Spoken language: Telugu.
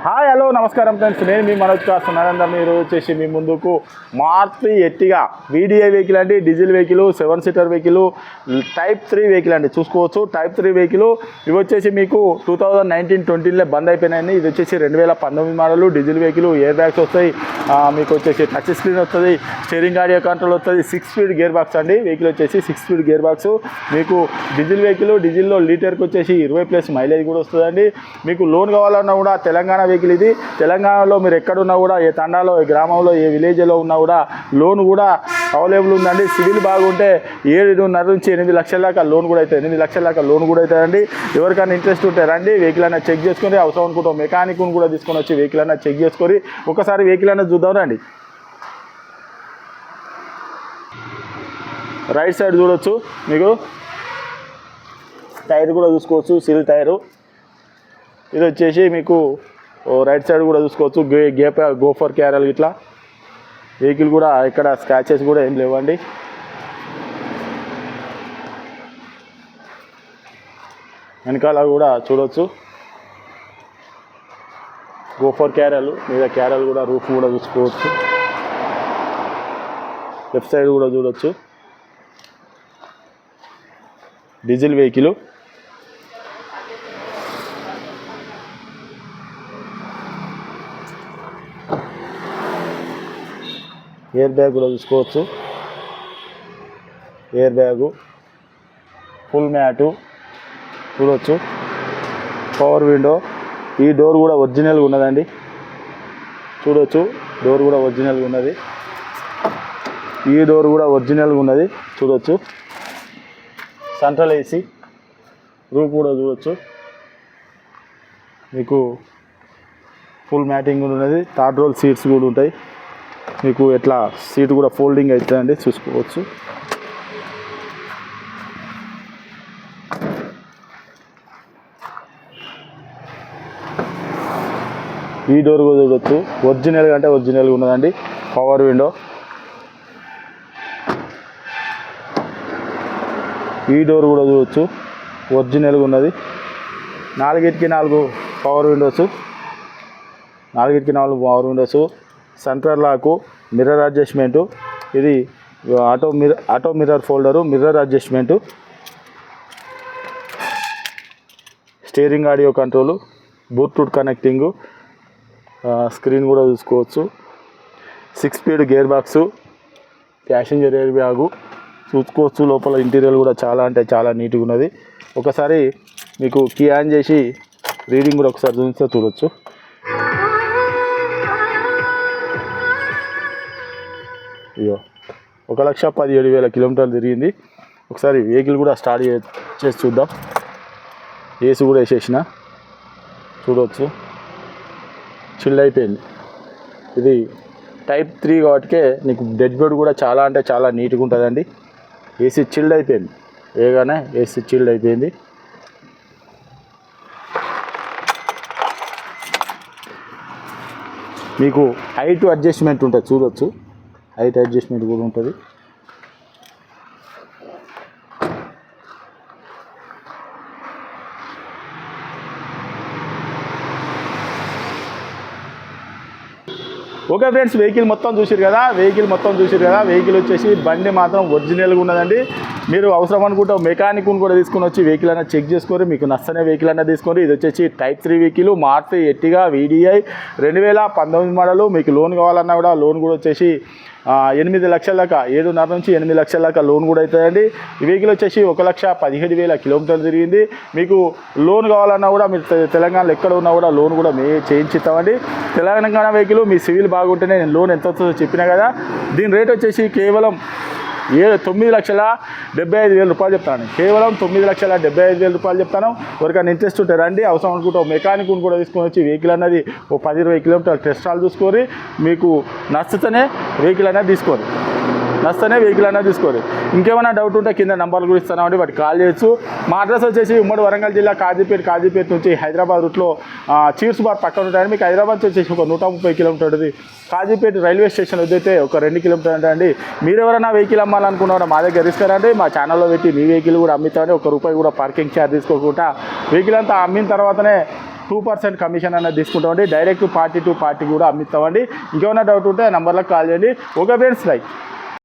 హాయ్ హలో నమస్కారం ఫ్రెండ్స్, నేను మీ మనోజ్ కార్ నరేంద్ర. మీరు వచ్చేసి మీ ముందుకు మారుతి ఎర్టిగా వీడిఐ వెహికల్ అండి, diesel vehicle, 7 seater vehicle, type 3 vehicle అండి. చూసుకోవచ్చు టైప్ 3 వెహికల్. ఇవి వచ్చేసి మీకు 2019-20లో బంద్ అయిపోయినాయండి. ఇది వచ్చేసి 2019 model diesel vehicle. Air bags వస్తాయి, మీకు వచ్చేసి టచ్ స్క్రీన్ వస్తుంది, స్టీరింగ్ ఆడియో కంట్రోల్ వస్తుంది, 6 స్పీడ్ గేర్ బాక్స్ అండి. వెహికల్ వచ్చేసి 6 స్పీడ్ గేర్ బాక్స్. మీకు డీజిల్ వెహికల్, డీజిల్లో లీటర్కి వచ్చేసి 20+ మైలేజ్ కూడా వస్తుందండి. మీకు లోన్ కావాలన్నా కూడా తెలంగాణ వెహికల్ ఇది. తెలంగాణలో మీరు ఎక్కడున్నా కూడా, ఏ తండాలో, ఏ గ్రామంలో, ఏ విలేజ్లో ఉన్నా కూడా లోన్ కూడా అవైలబుల్ ఉందండి. సివిల్ బాగుంటే 7.5 నుంచి 8 లక్షల దాకా లోన్ కూడా అవుతుంది. 8 లక్షల దాకా లోన్ కూడా అవుతుందండి. ఎవరికైనా ఇంట్రెస్ట్ ఉంటే రండి, వెహికల్ అయినా చెక్ చేసుకొని, అవసరం అనుకుంటాం మెకానిక్ను కూడా తీసుకొని వచ్చి వెహికల్ అయినా చెక్ చేసుకొని ఒకసారి వెహికల్ అయినా చూద్దాం రండి. రైట్ సైడ్ చూడొచ్చు, మీకు టైర్ కూడా చూసుకోవచ్చు, సిల్ టైరు. ఇది వచ్చేసి మీకు రైట్ సైడ్ కూడా చూసుకోవచ్చు, గోఫర్ క్యారల్ ఇట్లా. వెహికల్ కూడా ఇక్కడ స్క్రాచెస్ కూడా ఏం లేవండి. వెనకాల కూడా చూడవచ్చు గోఫర్ క్యారల్, మీద క్యారల్ కూడా, రూఫ్ కూడా చూసుకోవచ్చు. లెఫ్ట్ సైడ్ కూడా చూడవచ్చు. Diesel vehicle. ఎయిర్ బ్యాగ్ కూడా చూసుకోవచ్చు. ఎయిర్ బ్యాగు, ఫుల్ మ్యాటు చూడవచ్చు. Power window. ఈ డోర్ కూడా ఒరిజినల్గా ఉన్నదండి, చూడవచ్చు. డోర్ కూడా ఒరిజినల్గా ఉన్నది. ఈ డోర్ కూడా ఒరిజినల్గా ఉన్నది, చూడవచ్చు. Central AC. రూఫ్ కూడా చూడవచ్చు. మీకు ఫుల్ మ్యాటింగ్ కూడా ఉన్నది. థర్డ్ రోల్ సీట్స్ కూడా ఉంటాయి. మీకు ఎట్లా సీట్ కూడా ఫోల్డింగ్ అవుతుందండి, చూసుకోవచ్చు. ఈ డోర్ కూడా చూడవచ్చు, ఒరిజినల్గా అంటే ఒరిజినల్గా ఉన్నదండి. Power window. ఈ డోర్ కూడా చూడవచ్చు, ఒరిజినల్గా ఉన్నది. 4 power windows. 4 power windows. Centre lock, mirror adjustment. ఇది auto mirror folder, mirror adjustment. Steering audio control, bluetooth connecting. Screen కూడా చూసుకోవచ్చు. 6 speed gear box, passenger air bag చూసుకోవచ్చు. లోపల ఇంటీరియర్ కూడా చాలా అంటే చాలా నీట్గా ఉన్నది. ఒకసారి మీకు కీ ఆన్ చేసి రీడింగ్ కూడా ఒకసారి చూస్తే చూడవచ్చు. ఇయో 1,17,000 కిలోమీటర్లు తిరిగింది. ఒకసారి వెహికల్ కూడా స్టార్ట్ చేసి చూద్దాం. ఏసీ కూడా వేసేసిన, చూడవచ్చు. చిల్ అయిపోయింది. ఇది టైప్ 3 కాబట్టి నీకు డెడ్ బోర్డ్ కూడా చాలా అంటే చాలా నీట్గా ఉంటుందండి. ఏసీ చిల్డ్ అయిపోయింది, ఏగానే ఏసీ చిల్డ్ అయిపోయింది. మీకు హైట్ అడ్జస్ట్మెంట్ ఉంటుంది, చూడవచ్చు. హైట్ అడ్జస్ట్మెంట్ కూడా ఉంటుంది. ఓకే ఫ్రెండ్స్, వెహికల్ మొత్తం చూసారు కదా. వెహికల్ వచ్చేసి బండి మాత్రం ఒరిజినల్గా ఉన్నదండి. మీరు అవసరం అనుకుంటే మెకానిక్ను కూడా తీసుకొని వచ్చి వెహికల్ అయినా చెక్ చేసుకొని మీకు నచ్చనే వెహికల్ అయినా తీసుకొని. ఇది వచ్చేసి type 3 vehicle, Maruti Ertiga VDI 2019 model. మీకు లోన్ కావాలన్నా కూడా లోన్ కూడా వచ్చేసి 8 లక్షల దాకా, 7.5 నుంచి 8 లక్షల దాకా లోన్ కూడా అవుతుందండి. ఈ వెహికల్ వచ్చేసి 1,17,000 కిలోమీటర్లు తిరిగింది. మీకు లోన్ కావాలన్నా కూడా మీరు తెలంగాణలో ఎక్కడ ఉన్నా కూడా లోన్ కూడా చేయించిస్తామండి. తెలంగాణ వెహికల్ మీ సివిల్ బాగుంటేనే నేను లోన్ ఎంత వస్తుందో చెప్పినా కదా. దీని రేట్ వచ్చేసి కేవలం 9,75,000 రూపాయలు చెప్తాను. కేవలం 9,75,000 రూపాయలు చెప్తాను. ఎవరికైనా ఇంట్రెస్ట్ ఉంటే రండి. అవసరం అనుకుంటే మెకానిక్ను కూడా తీసుకొని వచ్చి వెహికల్ అన్నది 10-20 కిలోమీటర్లు టెస్ట్ డ్రైవ్ చూసుకొని మీకు నచ్చితేనే వెహికల్ అనేది తీసుకోండి. ఇంకేమైనా డౌట్ ఉంటే కింద నంబర్లు కూడా ఇస్తానండి, వాటికి కాల్ చేయొచ్చు. మా అడ్రస్ వచ్చేసి ఉమ్మడి వరంగల్ జిల్లా కాజీపేట నుంచి హైదరాబాద్ రూట్లో చీర్స్ బార్ పక్కన ఉంటాయండి. మీకు హైదరాబాద్ వచ్చేసి ఒక 130 కిలోమీటర్ ఉంటుంది. కాజీపేట రైల్వే స్టేషన్ వద్దైతే ఒక 2 కిలోమీటర్ ఉంటాయండి. మీరు ఎవరైనా వెహికల్ అమ్మాలనుకున్నారో మా దగ్గర ఇస్తారండి. మా ఛానల్లో పెట్టి మీ వెహికల్ కూడా అమ్మితామని, ₹1 కూడా పార్కింగ్ ఛార్జ్ తీసుకోకుండా వెహికల్ అంతా అమ్మిన తర్వాతనే 2% కమిషన్ అనేది తీసుకుంటామండి. డైరెక్ట్ పార్టీ టు పార్టీ కూడా అమ్మిస్తామండి. ఇంకేమైనా డౌట్ ఉంటే ఆ నెంబర్లకు కాల్ చేయండి. Okay friends, right.